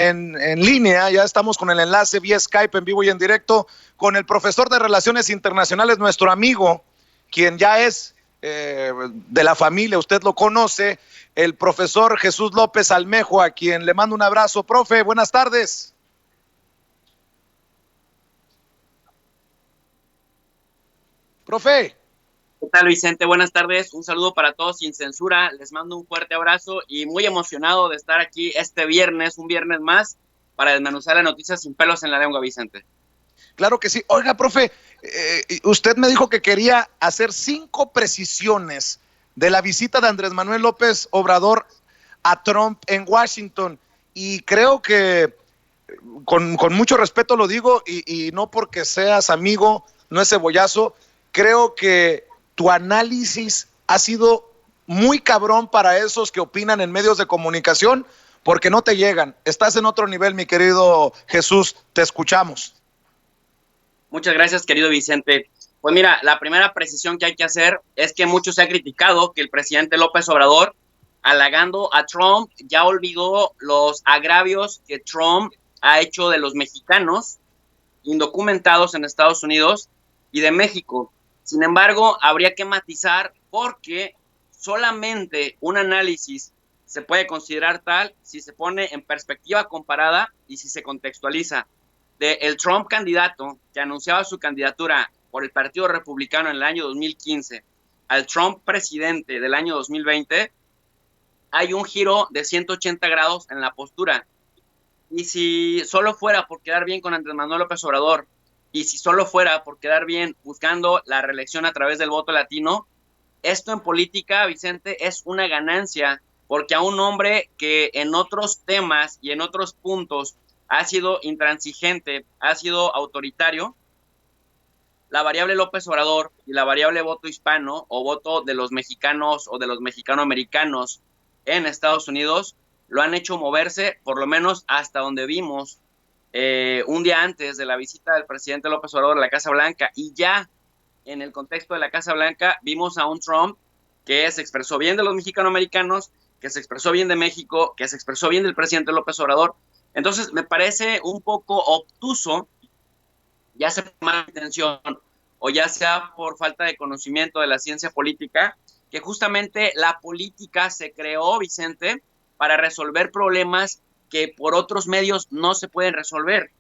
en línea, ya estamos con el enlace vía Skype en vivo y en directo con el profesor de Relaciones Internacionales, nuestro amigo, quien ya es de la familia, usted lo conoce, el profesor Jesús López Almejo, a quien le mando un abrazo. Profe, buenas tardes. Profe. ¿Qué tal, Vicente? Buenas tardes. Un saludo para todos sin censura. Les mando un fuerte abrazo y muy emocionado de estar aquí este viernes, un viernes más, para desmenuzar las noticias sin pelos en la lengua, Vicente. Claro que sí. Oiga, profe, usted me dijo que quería hacer 5 precisiones de la visita de Andrés Manuel López Obrador a Trump en Washington. Y creo que con mucho respeto lo digo, y no porque seas amigo, no es cebollazo, creo que tu análisis ha sido muy cabrón para esos que opinan en medios de comunicación, porque no te llegan. Estás en otro nivel, mi querido Jesús, te escuchamos. Muchas gracias, querido Vicente. Pues mira, la primera precisión que hay que hacer es que mucho se ha criticado que el presidente López Obrador, halagando a Trump, ya olvidó los agravios que Trump ha hecho de los mexicanos indocumentados en Estados Unidos y de México. Sin embargo, habría que matizar porque solamente un análisis se puede considerar tal si se pone en perspectiva comparada y si se contextualiza. El Trump candidato que anunciaba su candidatura por el Partido Republicano en el año 2015 al Trump presidente del año 2020, hay un giro de 180 grados en la postura. Y si solo fuera por quedar bien con Andrés Manuel López Obrador, y si solo fuera por quedar bien buscando la reelección a través del voto latino, esto en política, Vicente, es una ganancia, porque a un hombre que en otros temas y en otros puntos ha sido intransigente, ha sido autoritario, la variable López Obrador y la variable voto hispano o voto de los mexicanos o de los mexicanoamericanos en Estados Unidos lo han hecho moverse, por lo menos hasta donde vimos un día antes de la visita del presidente López Obrador a la Casa Blanca, y ya en el contexto de la Casa Blanca vimos a un Trump que se expresó bien de los mexicanoamericanos, que se expresó bien de México, que se expresó bien del presidente López Obrador. Entonces me parece un poco obtuso, ya sea por mala intención o ya sea por falta de conocimiento de la ciencia política, que justamente la política se creó, Vicente, para resolver problemas que por otros medios no se pueden resolver.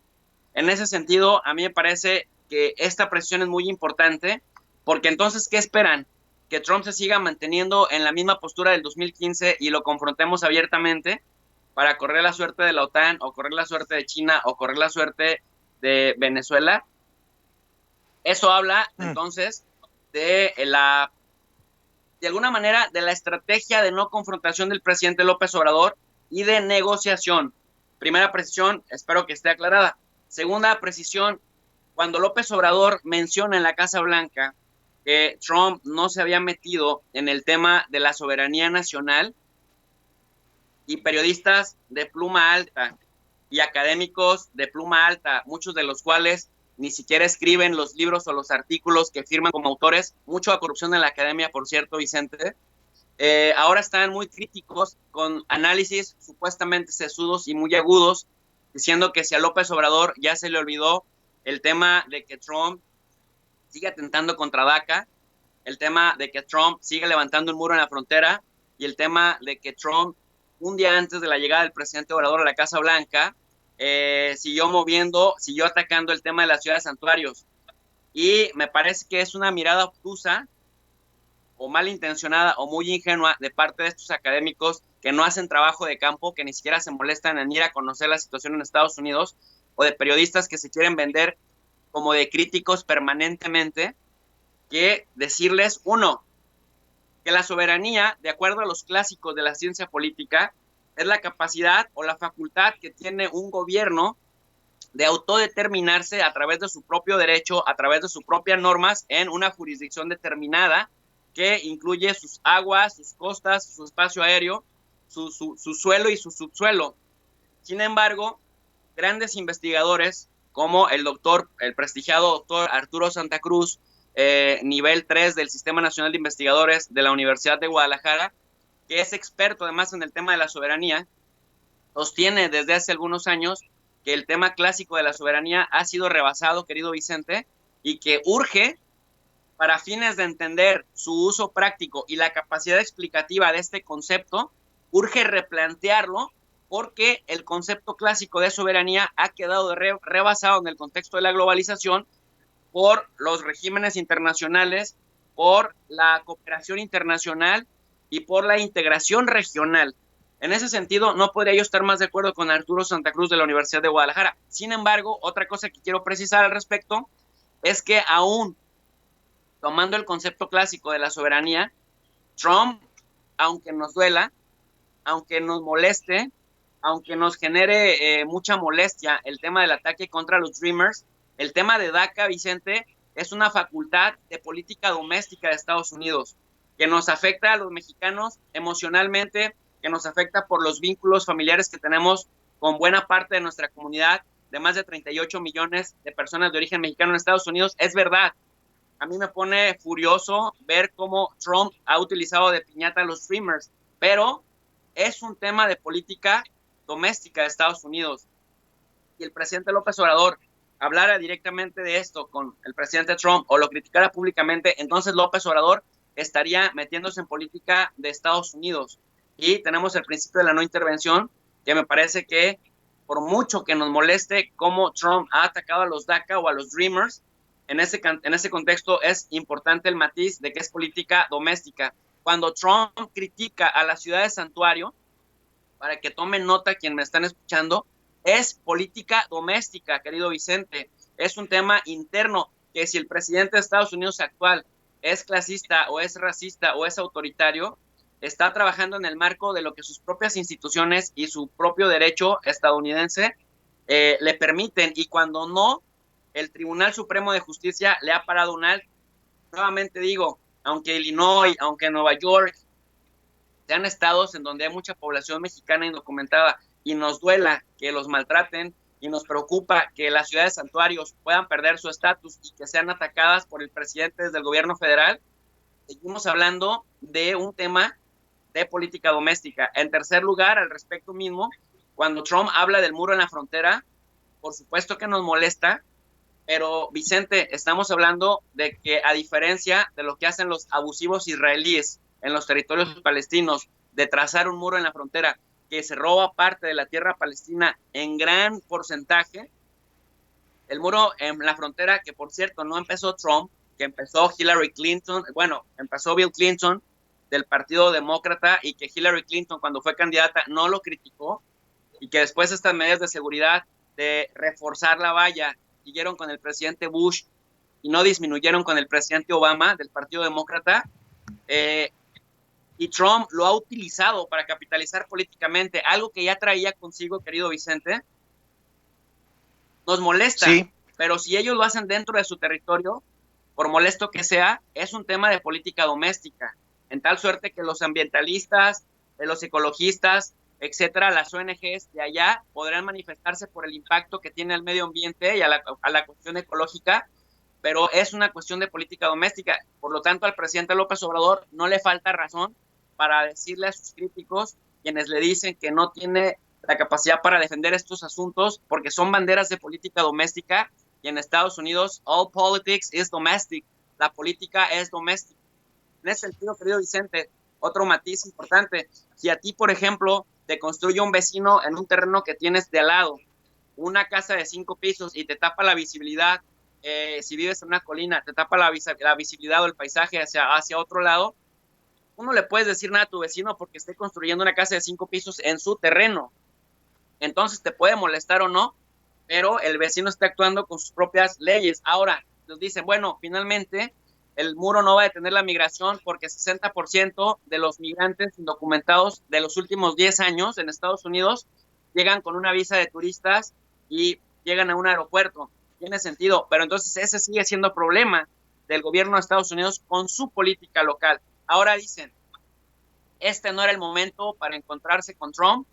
En ese sentido, a mí me parece que esta presión es muy importante, porque entonces, ¿qué esperan? ¿Que Trump se siga manteniendo en la misma postura del 2015 y lo confrontemos abiertamente para correr la suerte de la OTAN o correr la suerte de China o correr la suerte de Venezuela? Eso habla entonces de alguna manera, de la estrategia de no confrontación del presidente López Obrador y de negociación. Primera precisión, espero que esté aclarada. Segunda precisión, cuando López Obrador menciona en la Casa Blanca que Trump no se había metido en el tema de la soberanía nacional, y periodistas de pluma alta y académicos de pluma alta, muchos de los cuales ni siquiera escriben los libros o los artículos que firman como autores, mucha corrupción en la academia, por cierto, Vicente, ahora están muy críticos con análisis supuestamente sesudos y muy agudos, diciendo que si a López Obrador ya se le olvidó el tema de que Trump sigue atentando contra DACA, el tema de que Trump sigue levantando un muro en la frontera y el tema de que Trump, un día antes de la llegada del presidente Obrador a la Casa Blanca, siguió atacando el tema de las ciudades santuarios. Y me parece que es una mirada obtusa o malintencionada o muy ingenua de parte de estos académicos que no hacen trabajo de campo, que ni siquiera se molestan en ir a conocer la situación en Estados Unidos, o de periodistas que se quieren vender como de críticos permanentemente, que decirles, uno, que la soberanía, de acuerdo a los clásicos de la ciencia política, es la capacidad o la facultad que tiene un gobierno de autodeterminarse a través de su propio derecho, a través de sus propias normas, en una jurisdicción determinada que incluye sus aguas, sus costas, su espacio aéreo, su suelo y su subsuelo. Sin embargo, grandes investigadores como el prestigiado doctor Arturo Santa Cruz, nivel 3 del Sistema Nacional de Investigadores de la Universidad de Guadalajara, que es experto además en el tema de la soberanía, sostiene desde hace algunos años que el tema clásico de la soberanía ha sido rebasado, querido Vicente, y que urge, para fines de entender su uso práctico y la capacidad explicativa de este concepto, urge replantearlo porque el concepto clásico de soberanía ha quedado rebasado en el contexto de la globalización por los regímenes internacionales, por la cooperación internacional y por la integración regional. En ese sentido, no podría yo estar más de acuerdo con Arturo Santa Cruz de la Universidad de Guadalajara. Sin embargo, otra cosa que quiero precisar al respecto es que aún tomando el concepto clásico de la soberanía, Trump, aunque nos duela, aunque nos moleste, aunque nos genere mucha molestia el tema del ataque contra los Dreamers, el tema de DACA, Vicente, es una facultad de política doméstica de Estados Unidos que nos afecta a los mexicanos emocionalmente, que nos afecta por los vínculos familiares que tenemos con buena parte de nuestra comunidad de más de 38 millones de personas de origen mexicano en Estados Unidos. Es verdad, a mí me pone furioso ver cómo Trump ha utilizado de piñata a los Dreamers, pero es un tema de política doméstica de Estados Unidos. Y el presidente López Obrador hablara directamente de esto con el presidente Trump o lo criticara públicamente, entonces López Obrador estaría metiéndose en política de Estados Unidos. Y tenemos el principio de la no intervención, que me parece que por mucho que nos moleste cómo Trump ha atacado a los DACA o a los Dreamers, en ese contexto es importante el matiz de que es política doméstica. Cuando Trump critica a la ciudad de Santuario, para que tomen nota quien me están escuchando, es política doméstica, querido Vicente. Es un tema interno que si el presidente de Estados Unidos actual es clasista o es racista o es autoritario, está trabajando en el marco de lo que sus propias instituciones y su propio derecho estadounidense le permiten. Y cuando no, el Tribunal Supremo de Justicia le ha parado un alto. Nuevamente digo, aunque Illinois, aunque Nueva York, sean estados en donde hay mucha población mexicana indocumentada y nos duela que los maltraten y nos preocupa que las ciudades santuarios puedan perder su estatus y que sean atacadas por el presidente desde el gobierno federal, seguimos hablando de un tema de política doméstica. En tercer lugar, al respecto mismo, cuando Trump habla del muro en la frontera, por supuesto que nos molesta, pero Vicente, estamos hablando de que a diferencia de lo que hacen los abusivos israelíes en los territorios palestinos, de trazar un muro en la frontera que se roba parte de la tierra palestina en gran porcentaje, el muro en la frontera, que por cierto no empezó Trump, que empezó Hillary Clinton, bueno, empezó Bill Clinton del Partido Demócrata y que Hillary Clinton cuando fue candidata no lo criticó y que después estas medidas de seguridad de reforzar la valla siguieron con el presidente Bush y no disminuyeron con el presidente Obama del Partido Demócrata, y Trump lo ha utilizado para capitalizar políticamente, algo que ya traía consigo, querido Vicente, nos molesta, sí, pero si ellos lo hacen dentro de su territorio, por molesto que sea, es un tema de política doméstica, en tal suerte que los ambientalistas, los ecologistas, etcétera, las ONGs de allá podrán manifestarse por el impacto que tiene al medio ambiente y a la cuestión ecológica, pero es una cuestión de política doméstica. Por lo tanto, al presidente López Obrador no le falta razón para decirle a sus críticos, quienes le dicen que no tiene la capacidad para defender estos asuntos, porque son banderas de política doméstica, y en Estados Unidos, all politics is domestic, la política es doméstica. En ese sentido, querido Vicente, otro matiz importante, si a ti, por ejemplo, te construye un vecino en un terreno que tienes de al lado, una casa de 5 pisos y te tapa la visibilidad, si vives en una colina, te tapa la visibilidad o el paisaje hacia otro lado, uno le puedes decir nada a tu vecino porque esté construyendo una casa de 5 pisos en su terreno. Entonces te puede molestar o no, pero el vecino está actuando con sus propias leyes. Ahora, nos dicen, bueno, finalmente el muro no va a detener la migración porque 60% de los migrantes indocumentados de los últimos 10 años en Estados Unidos llegan con una visa de turistas y llegan a un aeropuerto. Tiene sentido, pero entonces ese sigue siendo problema del gobierno de Estados Unidos con su política local. Ahora dicen, este no era el momento para encontrarse con Trump,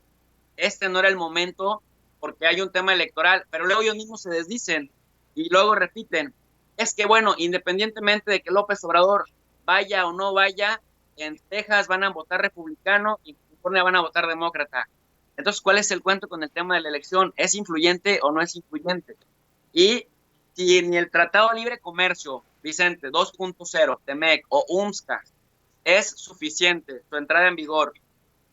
este no era el momento porque hay un tema electoral, pero luego ellos mismos se desdicen y luego repiten, es que bueno, independientemente de que López Obrador vaya o no vaya, en Texas van a votar republicano y en California van a votar demócrata. Entonces, ¿cuál es el cuento con el tema de la elección? ¿Es influyente o no es influyente? Y si ni el Tratado de Libre Comercio, Vicente, 2.0, TEMEC o UMSCA es suficiente su entrada en vigor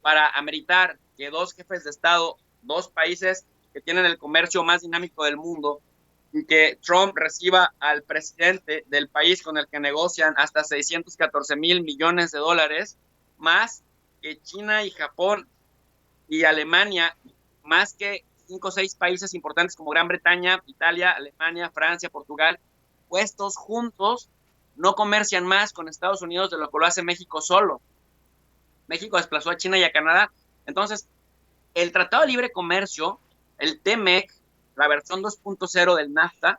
para ameritar que dos jefes de Estado, dos países que tienen el comercio más dinámico del mundo, y que Trump reciba al presidente del país con el que negocian hasta 614 mil millones de dólares, más que China y Japón y Alemania, más que 5 o 6 países importantes como Gran Bretaña, Italia, Alemania, Francia, Portugal, puestos juntos, no comercian más con Estados Unidos de lo que lo hace México solo. México desplazó a China y a Canadá. Entonces, el Tratado de Libre Comercio, el TEMEC, la versión 2.0 del NAFTA,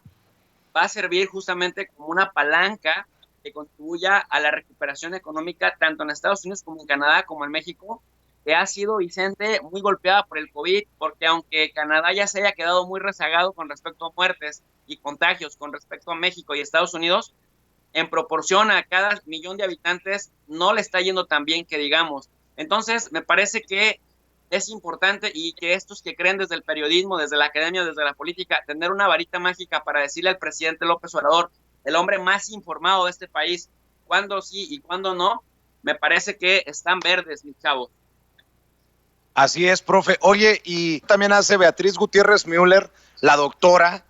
va a servir justamente como una palanca que contribuya a la recuperación económica tanto en Estados Unidos como en Canadá como en México, que ha sido, Vicente, muy golpeada por el COVID, porque aunque Canadá ya se haya quedado muy rezagado con respecto a muertes y contagios con respecto a México y Estados Unidos, en proporción a cada millón de habitantes no le está yendo tan bien que digamos. Entonces, me parece que es importante y que estos que creen desde el periodismo, desde la academia, desde la política, tener una varita mágica para decirle al presidente López Obrador, el hombre más informado de este país, cuándo sí y cuándo no, me parece que están verdes, mis chavos. Así es, profe. Oye, y también hace Beatriz Gutiérrez Müller, la doctora,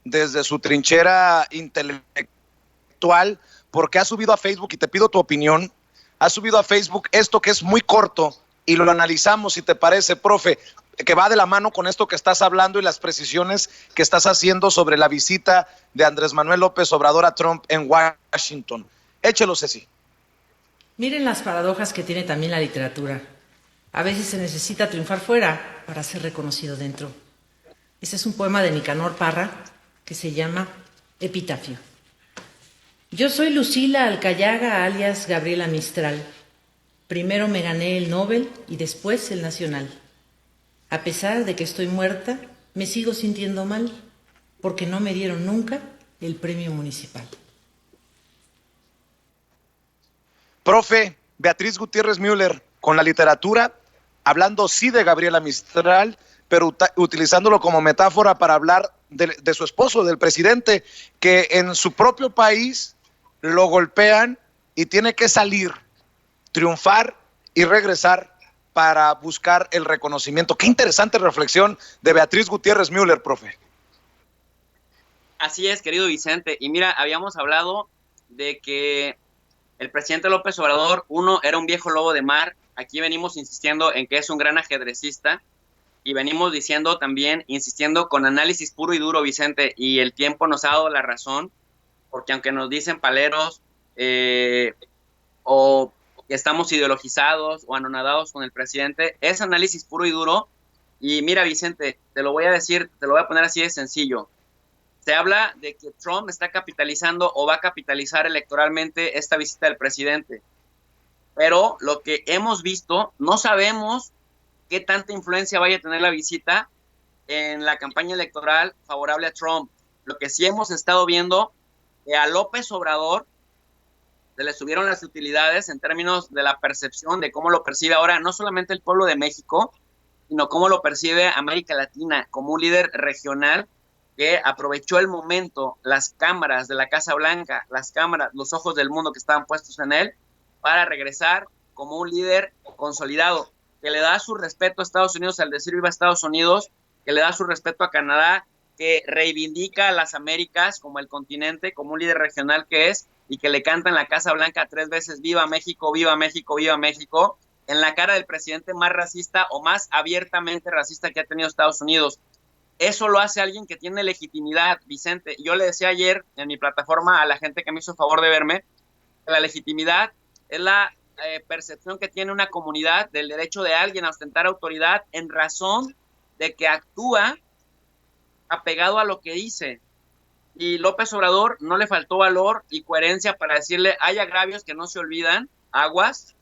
desde su trinchera intelectual, porque ha subido a Facebook, y te pido tu opinión, ha subido a Facebook esto que es muy corto, y lo analizamos, si te parece, profe, que va de la mano con esto que estás hablando y las precisiones que estás haciendo sobre la visita de Andrés Manuel López Obrador a Trump en Washington. Échelo, Ceci. Miren las paradojas que tiene también la literatura. A veces se necesita triunfar fuera para ser reconocido dentro. Este es un poema de Nicanor Parra que se llama Epitafio. Yo soy Lucila Alcayaga, alias Gabriela Mistral. Primero me gané el Nobel y después el Nacional. A pesar de que estoy muerta, me sigo sintiendo mal, porque no me dieron nunca el premio municipal. Profe, Beatriz Gutiérrez Müller, con la literatura, hablando sí de Gabriela Mistral, pero utilizándolo como metáfora para hablar de su esposo, del presidente, que en su propio país lo golpean y tiene que salir, triunfar y regresar para buscar el reconocimiento. Qué interesante reflexión de Beatriz Gutiérrez Müller, profe. Así es, querido Vicente. Y mira, habíamos hablado de que el presidente López Obrador, uno, era un viejo lobo de mar. Aquí venimos insistiendo en que es un gran ajedrecista y venimos diciendo también, insistiendo con análisis puro y duro, Vicente, y el tiempo nos ha dado la razón, porque aunque nos dicen paleros o que estamos ideologizados o anonadados con el presidente, es análisis puro y duro. Y mira, Vicente, te lo voy a decir, te lo voy a poner así de sencillo. Se habla de que Trump está capitalizando o va a capitalizar electoralmente esta visita del presidente. Pero lo que hemos visto, no sabemos qué tanta influencia vaya a tener la visita en la campaña electoral favorable a Trump. Lo que sí hemos estado viendo, que a López Obrador se le subieron las utilidades en términos de la percepción de cómo lo percibe ahora no solamente el pueblo de México, sino cómo lo percibe América Latina como un líder regional que aprovechó el momento, las cámaras de la Casa Blanca, las cámaras, los ojos del mundo que estaban puestos en él, para regresar como un líder consolidado, que le da su respeto a Estados Unidos al decir viva Estados Unidos, que le da su respeto a Canadá, que reivindica a las Américas como el continente, como un líder regional que es, y que le canta en la Casa Blanca 3 veces viva México, viva México, viva México, en la cara del presidente más racista o más abiertamente racista que ha tenido Estados Unidos. Eso lo hace alguien que tiene legitimidad, Vicente. Yo le decía ayer en mi plataforma a la gente que me hizo favor de verme, que la legitimidad es la percepción que tiene una comunidad del derecho de alguien a ostentar autoridad en razón de que actúa apegado a lo que dice. Y López Obrador no le faltó valor y coherencia para decirle, hay agravios que no se olvidan, aguas,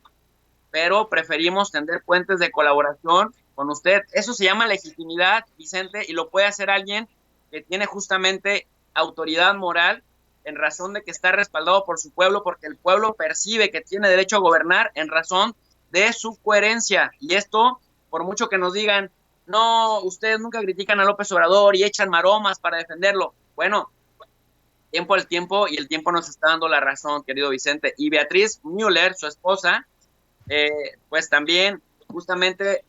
pero preferimos tender puentes de colaboración con usted. Eso se llama legitimidad, Vicente, y lo puede hacer alguien que tiene justamente autoridad moral en razón de que está respaldado por su pueblo, porque el pueblo percibe que tiene derecho a gobernar en razón de su coherencia. Y esto, por mucho que nos digan, no, ustedes nunca critican a López Obrador y echan maromas para defenderlo. Bueno, tiempo al tiempo, y el tiempo nos está dando la razón, querido Vicente. Y Beatriz Müller, su esposa, pues también justamente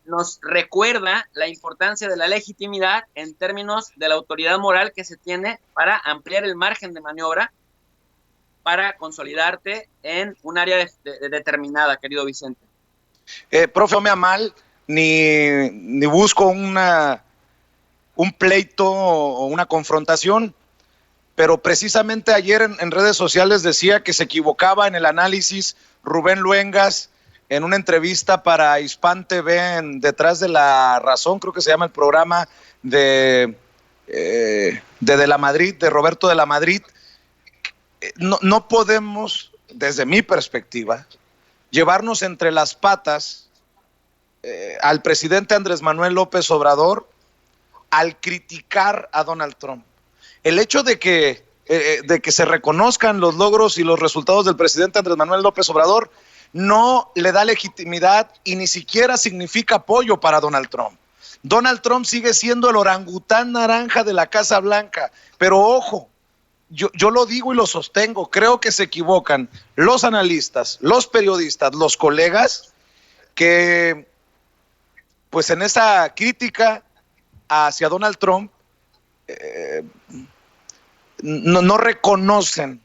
nos recuerda la importancia de la legitimidad en términos de la autoridad moral que se tiene para ampliar el margen de maniobra para consolidarte en un área determinada, querido Vicente. Profe, no me mal, ni busco un pleito o una confrontación, pero precisamente ayer en redes sociales decía que se equivocaba en el análisis Rubén Luengas en una entrevista para Hispan TV en Detrás de la Razón, creo que se llama el programa de la Madrid, de Roberto de la Madrid. No podemos, desde mi perspectiva, llevarnos entre las patas al presidente Andrés Manuel López Obrador al criticar a Donald Trump. El hecho de que se reconozcan los logros y los resultados del presidente Andrés Manuel López Obrador no le da legitimidad y ni siquiera significa apoyo para Donald Trump. Donald Trump sigue siendo el orangután naranja de la Casa Blanca, pero ojo, yo lo digo y lo sostengo, creo que se equivocan los analistas, los periodistas, los colegas, que pues en esa crítica hacia Donald Trump no reconocen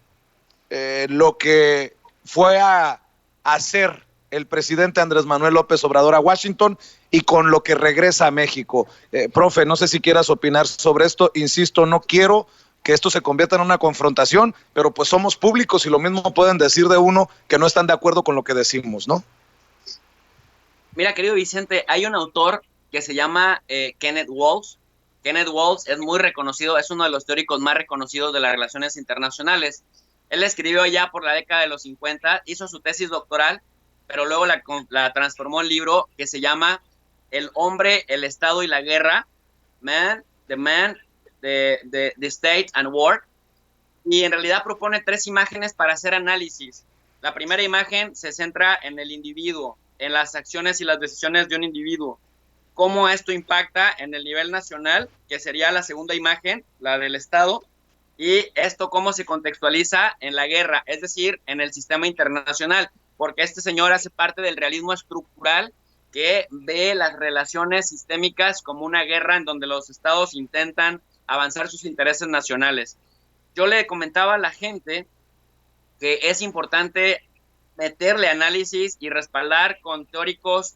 lo que fue a hacer el presidente Andrés Manuel López Obrador a Washington y con lo que regresa a México. Profe, no sé si quieras opinar sobre esto, insisto, no quiero que esto se convierta en una confrontación, pero pues somos públicos y lo mismo pueden decir de uno que no están de acuerdo con lo que decimos, ¿no? Mira, querido Vicente, hay un autor que se llama Kenneth Waltz. Kenneth Waltz es muy reconocido, es uno de los teóricos más reconocidos de las relaciones internacionales. Él escribió ya por la década de los 50, hizo su tesis doctoral, pero luego la transformó en libro que se llama El hombre, el Estado y la guerra, the State and War, y en realidad propone 3 imágenes para hacer análisis. La primera imagen se centra en el individuo, en las acciones y las decisiones de un individuo, cómo esto impacta en el nivel nacional, que sería la segunda imagen, la del Estado, y esto cómo se contextualiza en la guerra, es decir, en el sistema internacional, porque este señor hace parte del realismo estructural que ve las relaciones sistémicas como una guerra en donde los estados intentan avanzar sus intereses nacionales. Yo le comentaba a la gente que es importante meterle análisis y respaldar con teóricos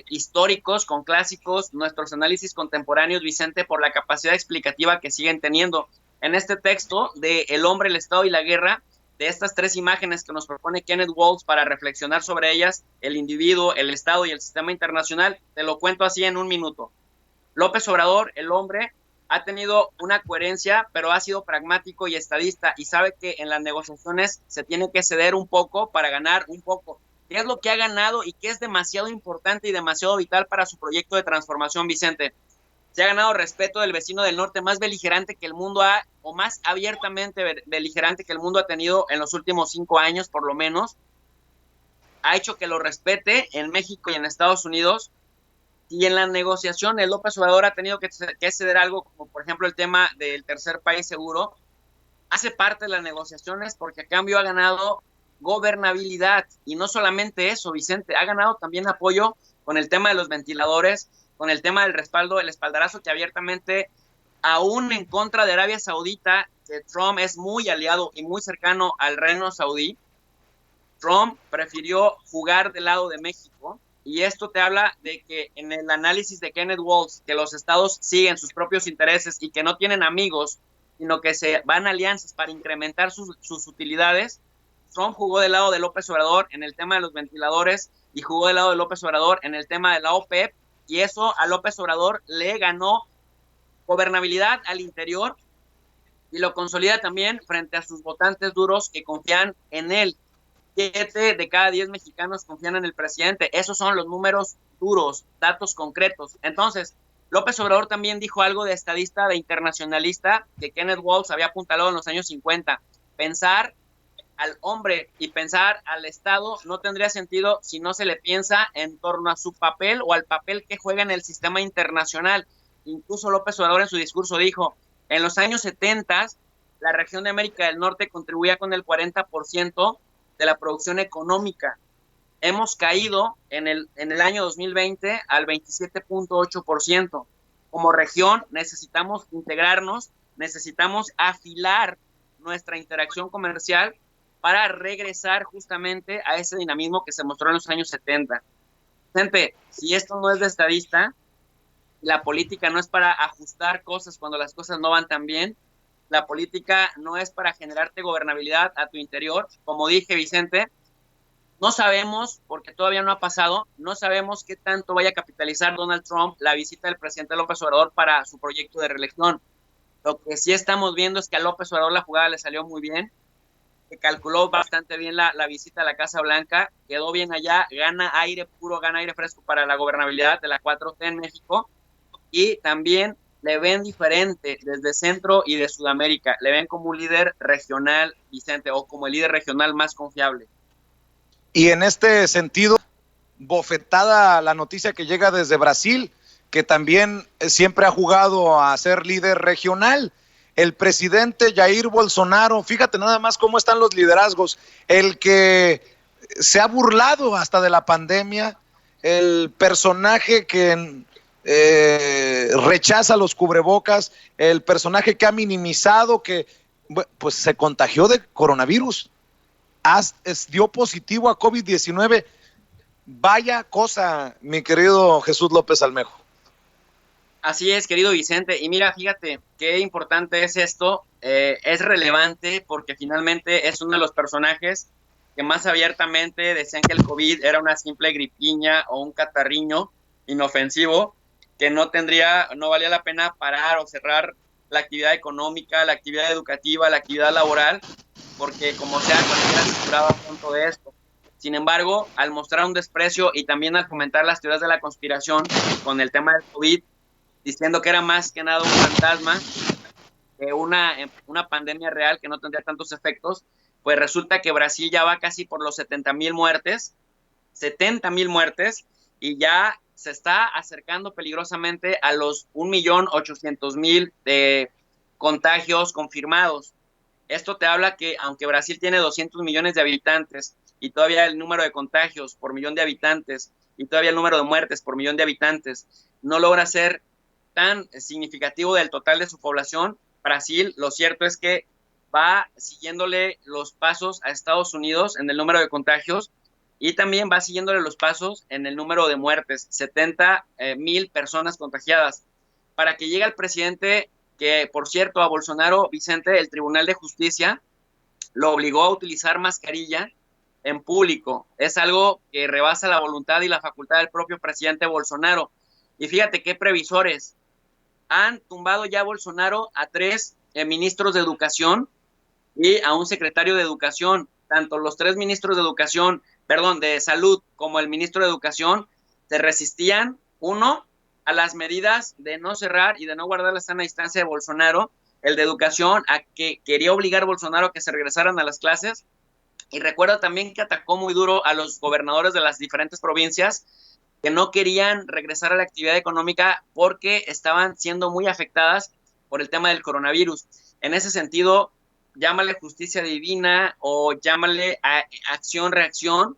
históricos, con clásicos, nuestros análisis contemporáneos, Vicente, por la capacidad explicativa que siguen teniendo. En este texto de El hombre, el Estado y la guerra, de estas 3 imágenes que nos propone Kenneth Waltz para reflexionar sobre ellas, el individuo, el Estado y el sistema internacional, te lo cuento así en un minuto. López Obrador, el hombre, ha tenido una coherencia, pero ha sido pragmático y estadista y sabe que en las negociaciones se tiene que ceder un poco para ganar un poco. ¿Qué es lo que ha ganado y qué es demasiado importante y demasiado vital para su proyecto de transformación, Vicente? Se ha ganado respeto del vecino del norte más beligerante que el mundo o más abiertamente beligerante que el mundo ha tenido en los últimos 5 años, por lo menos. Ha hecho que lo respete en México y en Estados Unidos. Y en la negociación, el López Obrador ha tenido que ceder algo, como por ejemplo el tema del tercer país seguro. Hace parte de las negociaciones porque a cambio ha ganado gobernabilidad. Y no solamente eso, Vicente, ha ganado también apoyo con el tema de los ventiladores, con el tema del respaldo, el espaldarazo que abiertamente, aún en contra de Arabia Saudita, que Trump es muy aliado y muy cercano al reino saudí, Trump prefirió jugar del lado de México. Y esto te habla de que en el análisis de Kenneth Waltz, que los estados siguen sus propios intereses y que no tienen amigos, sino que se van a alianzas para incrementar sus utilidades. Trump jugó del lado de López Obrador en el tema de los ventiladores y jugó del lado de López Obrador en el tema de la OPEP, y eso a López Obrador le ganó gobernabilidad al interior y lo consolida también frente a sus votantes duros que confían en él. 7 de cada 10 mexicanos confían en el presidente. Esos son los números duros, datos concretos. Entonces, López Obrador también dijo algo de estadista, de internacionalista, que Kenneth Waltz había apuntalado en los años 50. Pensar al hombre y pensar al Estado no tendría sentido si no se le piensa en torno a su papel o al papel que juega en el sistema internacional. Incluso López Obrador en su discurso dijo, en los años 70 la región de América del Norte contribuía con el 40% de la producción económica. Hemos caído en el año 2020 al 27.8%. Como región necesitamos integrarnos, necesitamos afilar nuestra interacción comercial para regresar justamente a ese dinamismo que se mostró en los años 70. Gente, si esto no es de estadista, la política no es para ajustar cosas cuando las cosas no van tan bien, la política no es para generarte gobernabilidad a tu interior. Como dije, Vicente, no sabemos, porque todavía no ha pasado, no sabemos qué tanto vaya a capitalizar Donald Trump la visita del presidente López Obrador para su proyecto de reelección. Lo que sí estamos viendo es que a López Obrador la jugada le salió muy bien, que calculó bastante bien la visita a la Casa Blanca, quedó bien allá, gana aire puro, gana aire fresco para la gobernabilidad de la 4T en México, y también le ven diferente desde Centro y de Sudamérica, le ven como un líder regional, Vicente, o como el líder regional más confiable. Y en este sentido, bofetada la noticia que llega desde Brasil, que también siempre ha jugado a ser líder regional. El presidente Jair Bolsonaro, fíjate nada más cómo están los liderazgos, el que se ha burlado hasta de la pandemia, el personaje que rechaza los cubrebocas, el personaje que ha minimizado que pues se contagió de coronavirus, dio positivo a COVID-19. Vaya cosa, mi querido Jesús López Almejo. Así es, querido Vicente. Y mira, fíjate qué importante es esto. Es relevante porque finalmente es uno de los personajes que más abiertamente decían que el COVID era una simple gripiña o un catarriño inofensivo que no valía la pena parar o cerrar la actividad económica, la actividad educativa, la actividad laboral, porque como sea, cualquiera se curaba a punto de esto. Sin embargo, al mostrar un desprecio y también al fomentar las teorías de la conspiración con el tema del COVID, diciendo que era más que nada un fantasma, una pandemia real que no tendría tantos efectos, pues resulta que Brasil ya va casi por los 70,000 muertes, 70,000 muertes, y ya se está acercando peligrosamente a los 1,800,000 de contagios confirmados. Esto te habla que aunque Brasil tiene 200 millones de habitantes y todavía el número de contagios por millón de habitantes y todavía el número de muertes por millón de habitantes no logra ser tan significativo del total de su población, Brasil, lo cierto es que va siguiéndole los pasos a Estados Unidos en el número de contagios y también va siguiéndole los pasos en el número de muertes, 70,000 personas contagiadas. Para que llegue el presidente, que por cierto a Bolsonaro, Vicente, el Tribunal de Justicia lo obligó a utilizar mascarilla en público. Es algo que rebasa la voluntad y la facultad del propio presidente Bolsonaro. Y fíjate qué previsores. Han tumbado ya Bolsonaro a 3 ministros de educación y a un secretario de educación. Tanto los 3 ministros de salud, como el ministro de educación, se resistían, uno, a las medidas de no cerrar y de no guardar la sana distancia de Bolsonaro, el de educación, a que quería obligar a Bolsonaro a que se regresaran a las clases, y recuerda también que atacó muy duro a los gobernadores de las diferentes provincias, que no querían regresar a la actividad económica porque estaban siendo muy afectadas por el tema del coronavirus. En ese sentido, llámale justicia divina o llámale acción-reacción,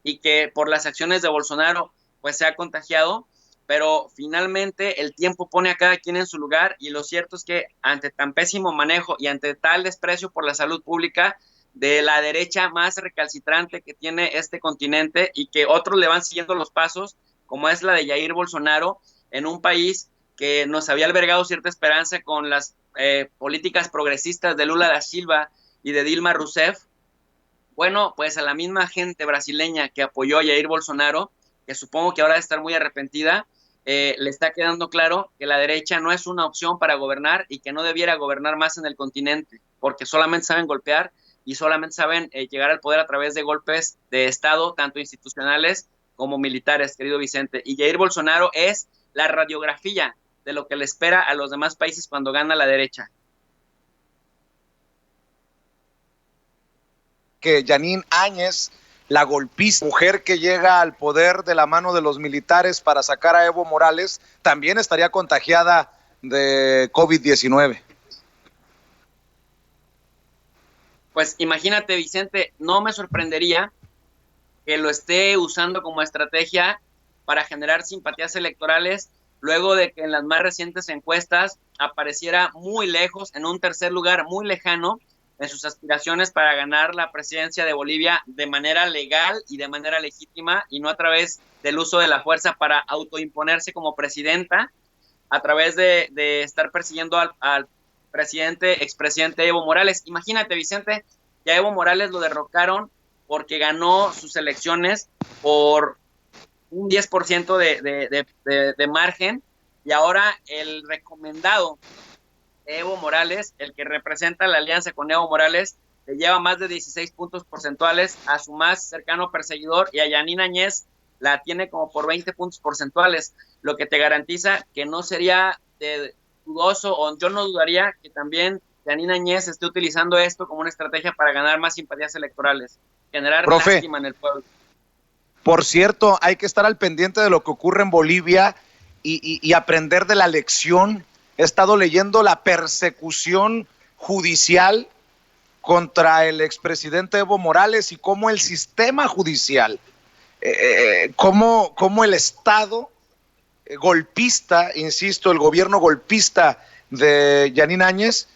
y que por las acciones de Bolsonaro pues se ha contagiado, pero finalmente el tiempo pone a cada quien en su lugar, y lo cierto es que ante tan pésimo manejo y ante tal desprecio por la salud pública de la derecha más recalcitrante que tiene este continente, y que otros le van siguiendo los pasos, como es la de Jair Bolsonaro, en un país que nos había albergado cierta esperanza con las políticas progresistas de Lula da Silva y de Dilma Rousseff. Bueno, pues a la misma gente brasileña que apoyó a Jair Bolsonaro, que supongo que ahora debe estar muy arrepentida, le está quedando claro que la derecha no es una opción para gobernar y que no debiera gobernar más en el continente, porque solamente saben golpear y solamente saben llegar al poder a través de golpes de Estado, tanto institucionales como militares, querido Vicente. Y Jair Bolsonaro es la radiografía de lo que le espera a los demás países cuando gana la derecha. que Yanine Áñez, la golpista, mujer que llega al poder de la mano de los militares para sacar a Evo Morales, también estaría contagiada de COVID-19. Pues imagínate, Vicente, no me sorprendería que lo esté usando como estrategia para generar simpatías electorales, luego de que en las más recientes encuestas apareciera muy lejos, en un tercer lugar muy lejano, en sus aspiraciones para ganar la presidencia de Bolivia de manera legal y de manera legítima, y no a través del uso de la fuerza para autoimponerse como presidenta, a través de estar persiguiendo al expresidente Evo Morales. Imagínate, Vicente, que a Evo Morales lo derrocaron porque ganó sus elecciones por un 10% de margen, y ahora el recomendado Evo Morales, el que representa la alianza con Evo Morales, le lleva más de 16 puntos porcentuales a su más cercano perseguidor, y a Yanine Áñez la tiene como por 20 puntos porcentuales, lo que te garantiza que no sería dudoso, o yo no dudaría que también Yanine Áñez esté utilizando esto como una estrategia para ganar más simpatías electorales, generar lástima en el pueblo. Por cierto, hay que estar al pendiente de lo que ocurre en Bolivia y aprender de la lección. He estado leyendo la persecución judicial contra el expresidente Evo Morales y cómo el sistema judicial, cómo el Estado golpista, insisto, el gobierno golpista de Yanine Áñez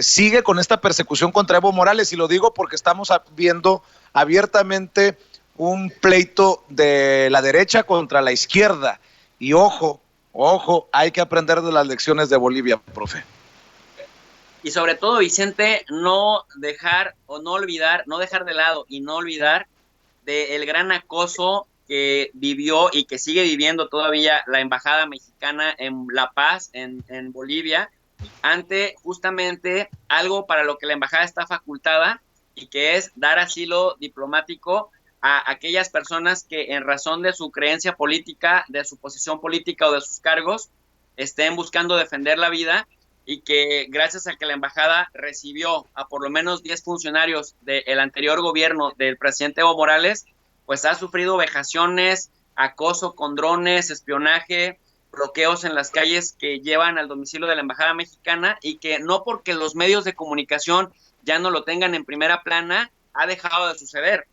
sigue con esta persecución contra Evo Morales, y lo digo porque estamos viendo abiertamente un pleito de la derecha contra la izquierda, y ojo, hay que aprender de las lecciones de Bolivia, profe. Y sobre todo, Vicente, no dejar de lado y no olvidar del gran acoso que vivió y que sigue viviendo todavía la embajada mexicana en La Paz, en Bolivia, ante justamente algo para lo que la embajada está facultada, y que es dar asilo diplomático a aquellas personas que en razón de su creencia política, de su posición política o de sus cargos, estén buscando defender la vida, y que gracias a que la embajada recibió a por lo menos 10 funcionarios del anterior gobierno del presidente Evo Morales, pues ha sufrido vejaciones, acoso con drones, espionaje, bloqueos en las calles que llevan al domicilio de la embajada mexicana, y que no porque los medios de comunicación ya no lo tengan en primera plana ha dejado de suceder.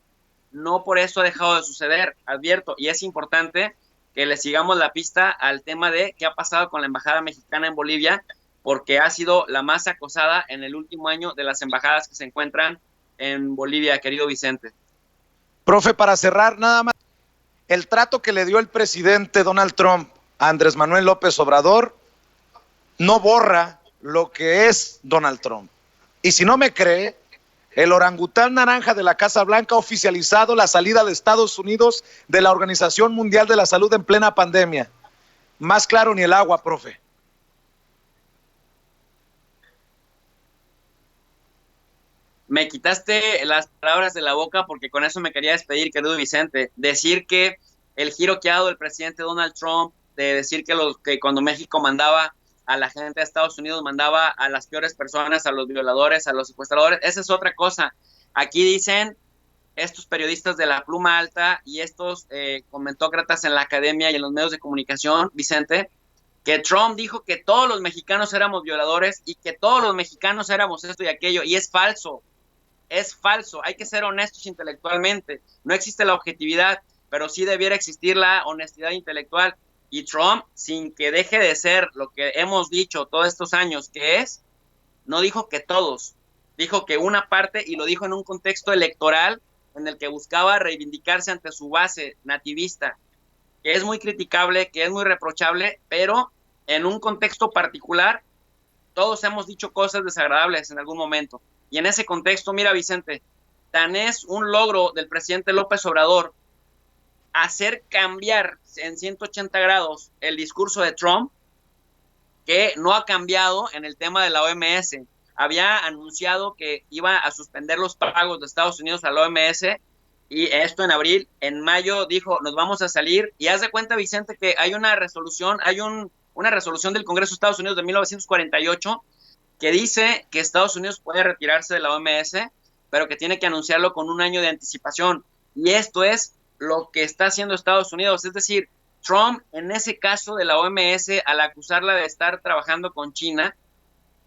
No por eso ha dejado de suceder, advierto, y es importante que le sigamos la pista al tema de qué ha pasado con la embajada mexicana en Bolivia, porque ha sido la más acosada en el último año de las embajadas que se encuentran en Bolivia, querido Vicente. Profe, para cerrar, nada más, el trato que le dio el presidente Donald Trump a Andrés Manuel López Obrador no borra lo que es Donald Trump. Y si no me cree, el orangután naranja de la Casa Blanca ha oficializado la salida de Estados Unidos de la Organización Mundial de la Salud en plena pandemia. Más claro ni el agua, profe. Me quitaste las palabras de la boca, porque con eso me quería despedir, querido Vicente. Decir que el giro que ha dado el presidente Donald Trump, de decir que cuando México mandaba a la gente de Estados Unidos, mandaba a las peores personas, a los violadores, a los secuestradores, esa es otra cosa. Aquí dicen estos periodistas de la pluma alta y estos comentócratas en la academia y en los medios de comunicación, Vicente, que Trump dijo que todos los mexicanos éramos violadores y que todos los mexicanos éramos esto y aquello, y es falso. Es falso, hay que ser honestos intelectualmente. No existe la objetividad, pero sí debiera existir la honestidad intelectual. Y Trump, sin que deje de ser lo que hemos dicho todos estos años que es, no dijo que todos, dijo que una parte, y lo dijo en un contexto electoral en el que buscaba reivindicarse ante su base nativista, que es muy criticable, que es muy reprochable, pero en un contexto particular todos hemos dicho cosas desagradables en algún momento. Y en ese contexto, mira, Vicente, tan es un logro del presidente López Obrador hacer cambiar en 180 grados el discurso de Trump, que no ha cambiado en el tema de la OMS. Había anunciado que iba a suspender los pagos de Estados Unidos a la OMS, y esto en abril. En mayo dijo, nos vamos a salir, y haz de cuenta, Vicente, que hay una resolución, una resolución del Congreso de Estados Unidos de 1948 que dice que Estados Unidos puede retirarse de la OMS, pero que tiene que anunciarlo con un año de anticipación. Y esto es lo que está haciendo Estados Unidos. Es decir, Trump, en ese caso de la OMS, al acusarla de estar trabajando con China,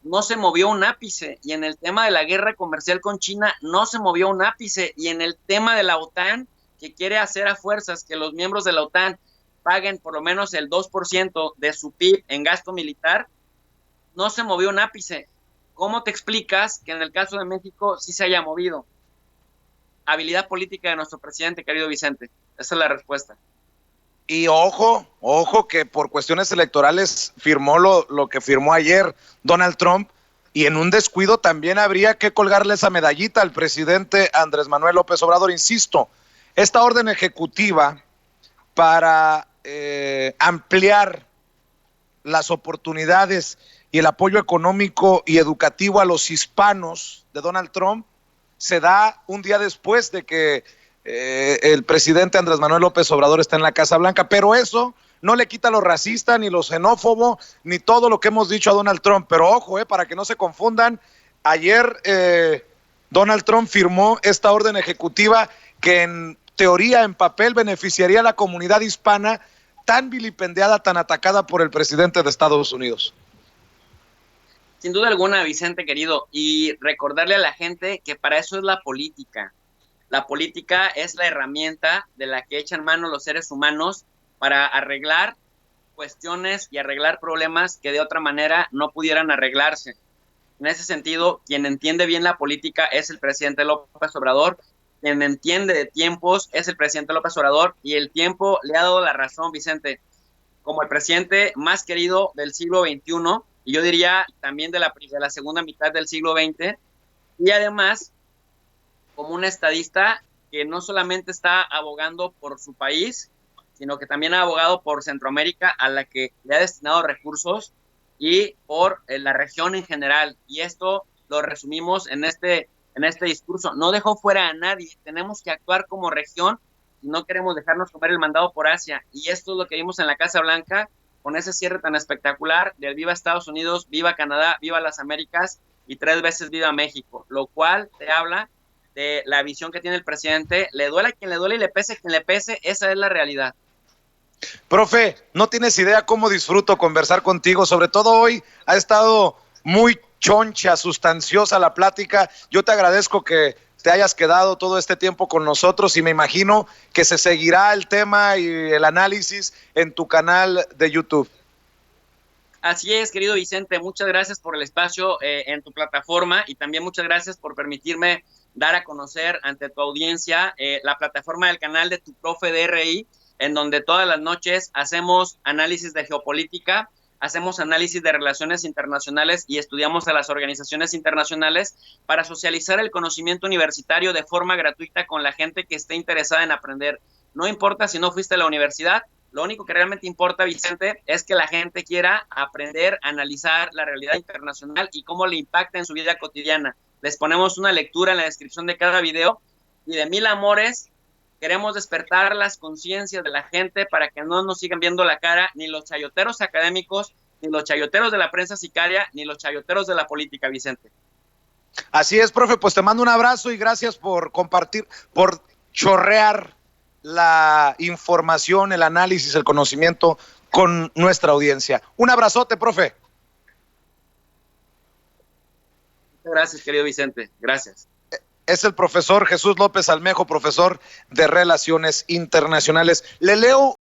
no se movió un ápice. Y en el tema de la guerra comercial con China, no se movió un ápice. Y en el tema de la OTAN, que quiere hacer a fuerzas que los miembros de la OTAN paguen por lo menos el 2% de su PIB en gasto militar, no se movió un ápice. ¿Cómo te explicas que en el caso de México sí se haya movido? Habilidad política de nuestro presidente, querido Vicente. Esa es la respuesta. Y ojo que por cuestiones electorales firmó lo que firmó ayer Donald Trump, y en un descuido también habría que colgarle esa medallita al presidente Andrés Manuel López Obrador. Insisto, esta orden ejecutiva para ampliar las oportunidades y el apoyo económico y educativo a los hispanos de Donald Trump se da un día después de que el presidente Andrés Manuel López Obrador está en la Casa Blanca, pero eso no le quita lo racista, ni lo xenófobo, ni todo lo que hemos dicho a Donald Trump. Pero ojo, para que no se confundan, ayer Donald Trump firmó esta orden ejecutiva que en teoría, en papel, beneficiaría a la comunidad hispana tan vilipendiada, tan atacada por el presidente de Estados Unidos. Sin duda alguna, Vicente querido, y recordarle a la gente que para eso es la política. La política es la herramienta de la que echan mano los seres humanos para arreglar cuestiones y arreglar problemas que de otra manera no pudieran arreglarse. En ese sentido, quien entiende bien la política es el presidente López Obrador, quien entiende de tiempos es el presidente López Obrador, y el tiempo le ha dado la razón, Vicente, como el presidente más querido del siglo XXI, y yo diría también de la segunda mitad del siglo XX, y además como un estadista que no solamente está abogando por su país, sino que también ha abogado por Centroamérica, a la que le ha destinado recursos, y por la región en general. Y esto lo resumimos en este discurso. No dejó fuera a nadie. Tenemos que actuar como región y no queremos dejarnos comer el mandado por Asia. Y esto es lo que vimos en la Casa Blanca, con ese cierre tan espectacular del viva Estados Unidos, viva Canadá, viva las Américas y 3 veces viva México, lo cual te habla de la visión que tiene el presidente. Le duele a quien le duele y le pese a quien le pese, esa es la realidad. Profe, no tienes idea cómo disfruto conversar contigo, sobre todo hoy ha estado muy choncha, sustanciosa la plática. Yo te agradezco que te hayas quedado todo este tiempo con nosotros y me imagino que se seguirá el tema y el análisis en tu canal de YouTube. Así es, querido Vicente, muchas gracias por el espacio en tu plataforma, y también muchas gracias por permitirme dar a conocer ante tu audiencia la plataforma del canal de Tu Profe DRI, en donde todas las noches hacemos análisis de geopolítica, hacemos análisis de relaciones internacionales y estudiamos a las organizaciones internacionales para socializar el conocimiento universitario de forma gratuita con la gente que esté interesada en aprender. No importa si no fuiste a la universidad, lo único que realmente importa, Vicente, es que la gente quiera aprender a analizar la realidad internacional y cómo le impacta en su vida cotidiana. Les ponemos una lectura en la descripción de cada video, y de mil amores queremos despertar las conciencias de la gente para que no nos sigan viendo la cara ni los chayoteros académicos, ni los chayoteros de la prensa sicaria, ni los chayoteros de la política, Vicente. Así es, profe, pues te mando un abrazo y gracias por compartir, por chorrear la información, el análisis, el conocimiento con nuestra audiencia. Un abrazote, profe. Gracias, querido Vicente. Gracias. Es el profesor Jesús López Almejo, profesor de Relaciones Internacionales. Le leo